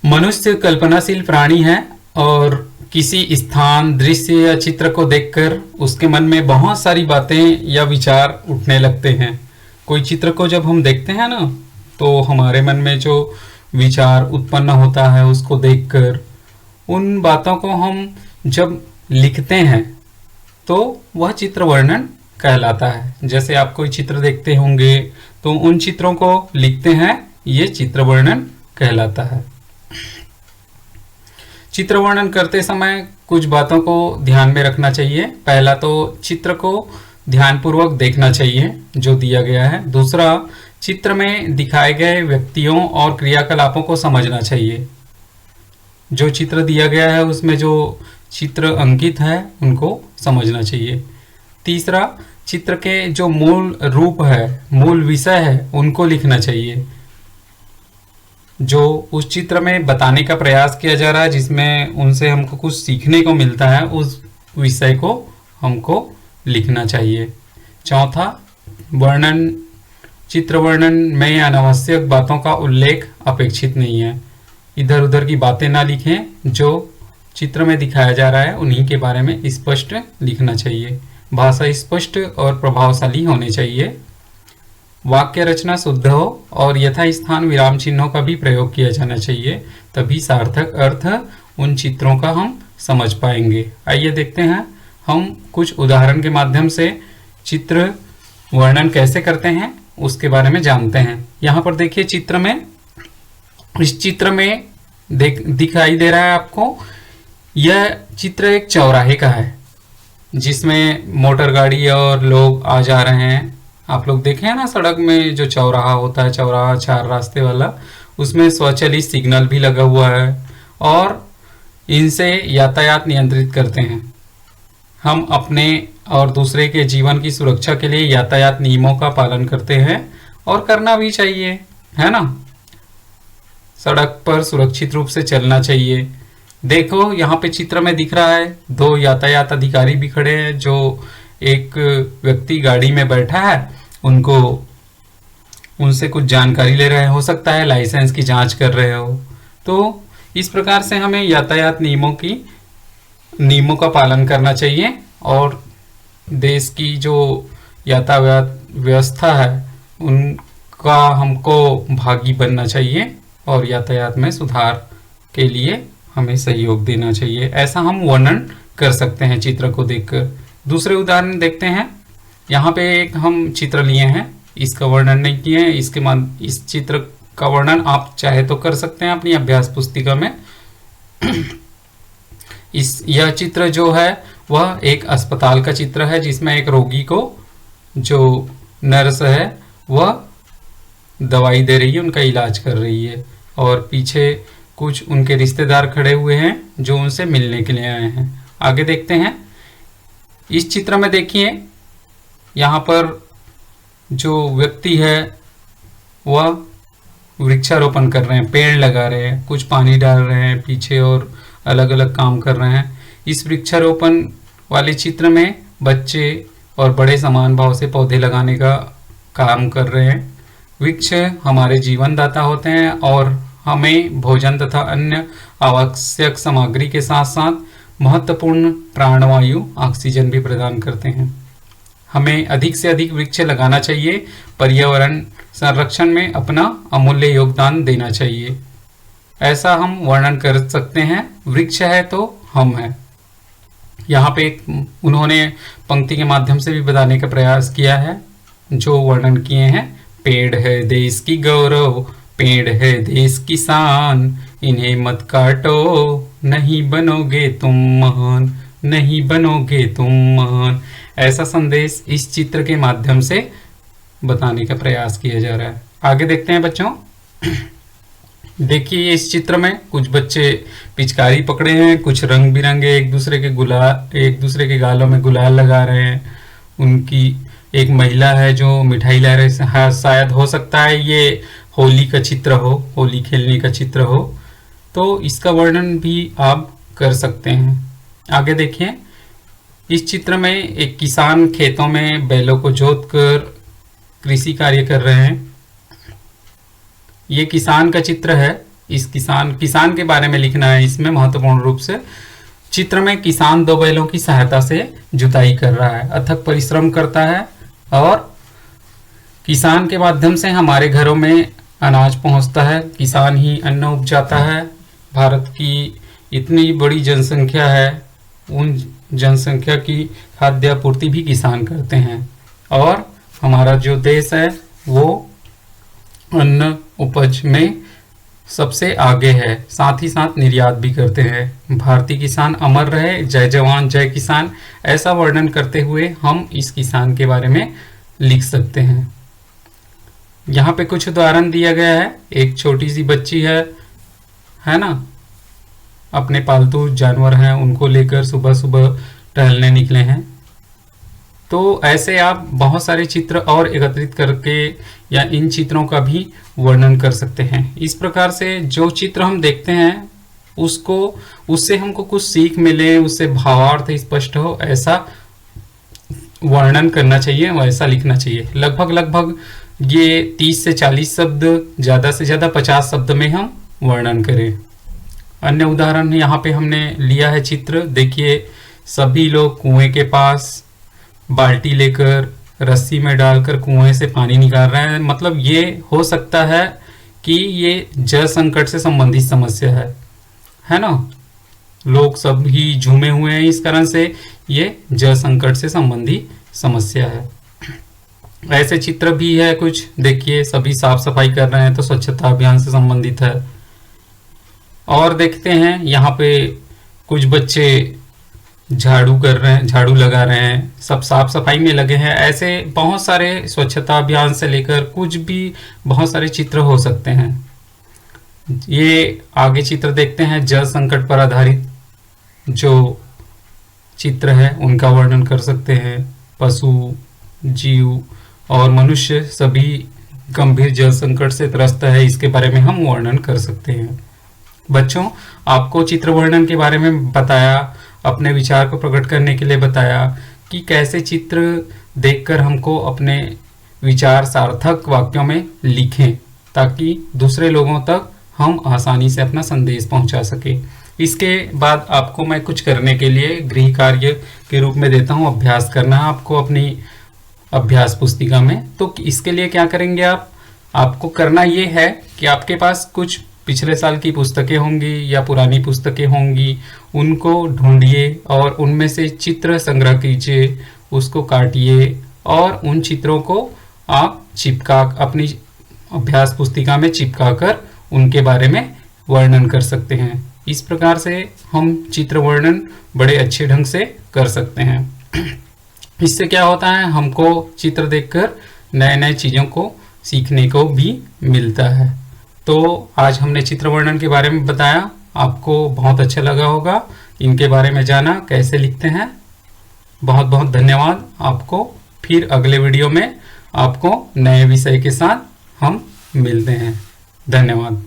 मनुष्य कल्पनाशील प्राणी है और किसी स्थान, दृश्य या चित्र को देखकर उसके मन में बहुत सारी बातें या विचार उठने लगते हैं। कोई चित्र को जब हम देखते हैं ना, तो हमारे मन में जो विचार उत्पन्न होता है उसको देखकर उन बातों को हम जब लिखते हैं तो वह चित्र वर्णन कहलाता है। जैसे आप कोई चित्र देखते होंगे तो उन चित्रों को लिखते हैं, ये चित्र वर्णन कहलाता है। चित्र वर्णन करते समय कुछ बातों को ध्यान में रखना चाहिए। पहला तो चित्र को ध्यानपूर्वक देखना चाहिए जो दिया गया है। दूसरा, चित्र में दिखाए गए व्यक्तियों और क्रियाकलापों को समझना चाहिए। जो चित्र दिया गया है उसमें जो चित्र अंकित है उनको समझना चाहिए। तीसरा, चित्र के जो मूल रूप है, मूल विषय है, उनको लिखना चाहिए। जो उस चित्र में बताने का प्रयास किया जा रहा है, जिसमें उनसे हमको कुछ सीखने को मिलता है, उस विषय को हमको लिखना चाहिए। चौथा, वर्णन, चित्र वर्णन में अनावश्यक बातों का उल्लेख अपेक्षित नहीं है। इधर उधर की बातें ना लिखें, जो चित्र में दिखाया जा रहा है उन्हीं के बारे में स्पष्ट लिखना चाहिए। भाषा स्पष्ट और प्रभावशाली होनी चाहिए। वाक्य रचना शुद्ध हो और यथास्थान विराम चिन्हों का भी प्रयोग किया जाना चाहिए, तभी सार्थक अर्थ उन चित्रों का हम समझ पाएंगे। आइए देखते हैं हम कुछ उदाहरण के माध्यम से चित्र वर्णन कैसे करते हैं उसके बारे में जानते हैं। यहाँ पर देखिए चित्र में, इस चित्र में दिखाई दे रहा है आपको, यह चित्र एक चौराहे का है जिसमें मोटर गाड़ी और लोग आ जा रहे हैं। आप लोग देखे हैं ना, सड़क में जो चौराहा होता है, चौराहा चार रास्ते वाला, उसमें स्वचालित सिग्नल भी लगा हुआ है और इनसे यातायात नियंत्रित करते हैं। हम अपने और दूसरे के जीवन की सुरक्षा के लिए यातायात नियमों का पालन करते हैं और करना भी चाहिए, है ना। सड़क पर सुरक्षित रूप से चलना चाहिए। देखो यहाँ पे चित्र में दिख रहा है, दो यातायात अधिकारी भी खड़े हैं। जो एक व्यक्ति गाड़ी में बैठा है, उनसे कुछ जानकारी ले रहे हैं, हो सकता है लाइसेंस की जांच कर रहे हो। तो इस प्रकार से हमें यातायात नियमों का पालन करना चाहिए और देश की जो यातायात व्यवस्था है उनका हमको भागी बनना चाहिए और यातायात में सुधार के लिए हमें सहयोग देना चाहिए। ऐसा हम वर्णन कर सकते हैं चित्र को देखकर। दूसरे उदाहरण देखते हैं। यहाँ पे एक हम चित्र लिए हैं, इसका वर्णन नहीं किए हैं। इस चित्र का वर्णन आप चाहे तो कर सकते हैं अपनी अभ्यास पुस्तिका में। यह चित्र जो है वह एक अस्पताल का चित्र है, जिसमें एक रोगी को जो नर्स है वह दवाई दे रही है, उनका इलाज कर रही है और पीछे कुछ उनके रिश्तेदार खड़े हुए हैं जो उनसे मिलने के लिए आए हैं। आगे देखते हैं। इस चित्र में देखिए, यहाँ पर जो व्यक्ति है वह वृक्षारोपण कर रहे हैं, पेड़ लगा रहे हैं, कुछ पानी डाल रहे हैं पीछे और अलग अलग काम कर रहे हैं। इस वृक्षारोपण वाले चित्र में बच्चे और बड़े समान भाव से पौधे लगाने का काम कर रहे हैं। वृक्ष हमारे जीवनदाता होते हैं और हमें भोजन तथा अन्य आवश्यक सामग्री के साथ साथ महत्वपूर्ण प्राणवायु ऑक्सीजन भी प्रदान करते हैं। हमें अधिक से अधिक वृक्ष लगाना चाहिए, पर्यावरण संरक्षण में अपना अमूल्य योगदान देना चाहिए। ऐसा हम वर्णन कर सकते हैं। वृक्ष है तो हम हैं। यहाँ पे उन्होंने पंक्ति के माध्यम से भी बताने का प्रयास किया है जो वर्णन किए हैं। पेड़ है देश की गौरव, पेड़ है देश की शान, इन्हें मत काटो, नहीं बनोगे तुम महान, नहीं बनोगे तुम महान। ऐसा संदेश इस चित्र के माध्यम से बताने का प्रयास किया जा रहा है। आगे देखते हैं बच्चों। देखिए इस चित्र में कुछ बच्चे पिचकारी पकड़े हैं, कुछ रंग बिरंगे एक दूसरे के गालों में गुलाल लगा रहे हैं। उनकी एक महिला है जो मिठाई ला रही है, शायद हो सकता है ये होली का चित्र हो, होली खेलने का चित्र हो, तो इसका वर्णन भी आप कर सकते हैं। आगे देखिए। इस चित्र में एक किसान खेतों में बैलों को जोतकर कृषि कार्य कर रहे हैं। ये किसान का चित्र है इस किसान के बारे में लिखना है इसमें महत्वपूर्ण रूप से। चित्र में किसान 2 बैलों की सहायता से जुताई कर रहा है, अथक परिश्रम करता है और किसान के माध्यम से हमारे घरों में अनाज पहुंचता है। किसान ही अन्न उपजाता है। भारत की इतनी बड़ी जनसंख्या है, उन जनसंख्या की खाद्य आपूर्ति भी किसान करते हैं और हमारा जो देश है वो अन्न उपज में सबसे आगे है, साथ ही साथ निर्यात भी करते हैं। भारतीय किसान अमर रहे, जय जवान जय किसान, ऐसा वर्णन करते हुए हम इस किसान के बारे में लिख सकते हैं। यहाँ पे कुछ उदाहरण दिया गया है। एक छोटी सी बच्ची है ना, अपने पालतू जानवर हैं उनको लेकर सुबह सुबह टहलने निकले हैं। तो ऐसे आप बहुत सारे चित्र और एकत्रित करके या इन चित्रों का भी वर्णन कर सकते हैं। इस प्रकार से जो चित्र हम देखते हैं उससे हमको कुछ सीख मिले, उससे भावार्थ स्पष्ट हो, ऐसा वर्णन करना चाहिए, वैसा लिखना चाहिए। लगभग ये 30 से 40 शब्द, ज़्यादा से ज़्यादा 50 शब्द में हम वर्णन करें। अन्य उदाहरण यहाँ पे हमने लिया है चित्र, देखिए सभी लोग कुएं के पास बाल्टी लेकर रस्सी में डालकर कुएं से पानी निकाल रहे हैं। मतलब ये हो सकता है कि ये जल संकट से संबंधित समस्या है ना। लोग सब ही झूमे हुए हैं, इस कारण से ये जल संकट से संबंधित समस्या है। ऐसे चित्र भी है कुछ, देखिए सभी साफ सफाई कर रहे हैं तो स्वच्छता अभियान से संबंधित है। और देखते हैं यहाँ पे कुछ बच्चे झाड़ू कर रहे हैं, झाड़ू लगा रहे हैं, सब साफ सफाई में लगे हैं। ऐसे बहुत सारे स्वच्छता अभियान से लेकर कुछ भी बहुत सारे चित्र हो सकते हैं। ये आगे चित्र देखते हैं, जल संकट पर आधारित जो चित्र है उनका वर्णन कर सकते हैं। पशु, जीव और मनुष्य सभी गंभीर जल संकट से त्रस्त है, इसके बारे में हम वर्णन कर सकते हैं। बच्चों, आपको चित्र वर्णन के बारे में बताया, अपने विचार को प्रकट करने के लिए बताया कि कैसे चित्र देखकर हमको अपने विचार सार्थक वाक्यों में लिखें ताकि दूसरे लोगों तक हम आसानी से अपना संदेश पहुंचा सके। इसके बाद आपको मैं कुछ करने के लिए गृह कार्य के रूप में देता हूं, अभ्यास करना है आपको अपनी अभ्यास पुस्तिका में। तो इसके लिए क्या करेंगे आपको करना ये है कि आपके पास कुछ पिछले साल की पुस्तकें होंगी या पुरानी पुस्तकें होंगी, उनको ढूंढिए और उनमें से चित्र संग्रह कीजिए, उसको काटिए और उन चित्रों को आप अपनी अभ्यास पुस्तिका में चिपका कर उनके बारे में वर्णन कर सकते हैं। इस प्रकार से हम चित्र वर्णन बड़े अच्छे ढंग से कर सकते हैं। इससे क्या होता है, हमको चित्र देखकर नए नए चीज़ों को सीखने को भी मिलता है। तो आज हमने चित्र वर्णन के बारे में बताया, आपको बहुत अच्छा लगा होगा, इनके बारे में जाना कैसे लिखते हैं। बहुत बहुत धन्यवाद आपको। फिर अगले वीडियो में आपको नए विषय के साथ हम मिलते हैं। धन्यवाद।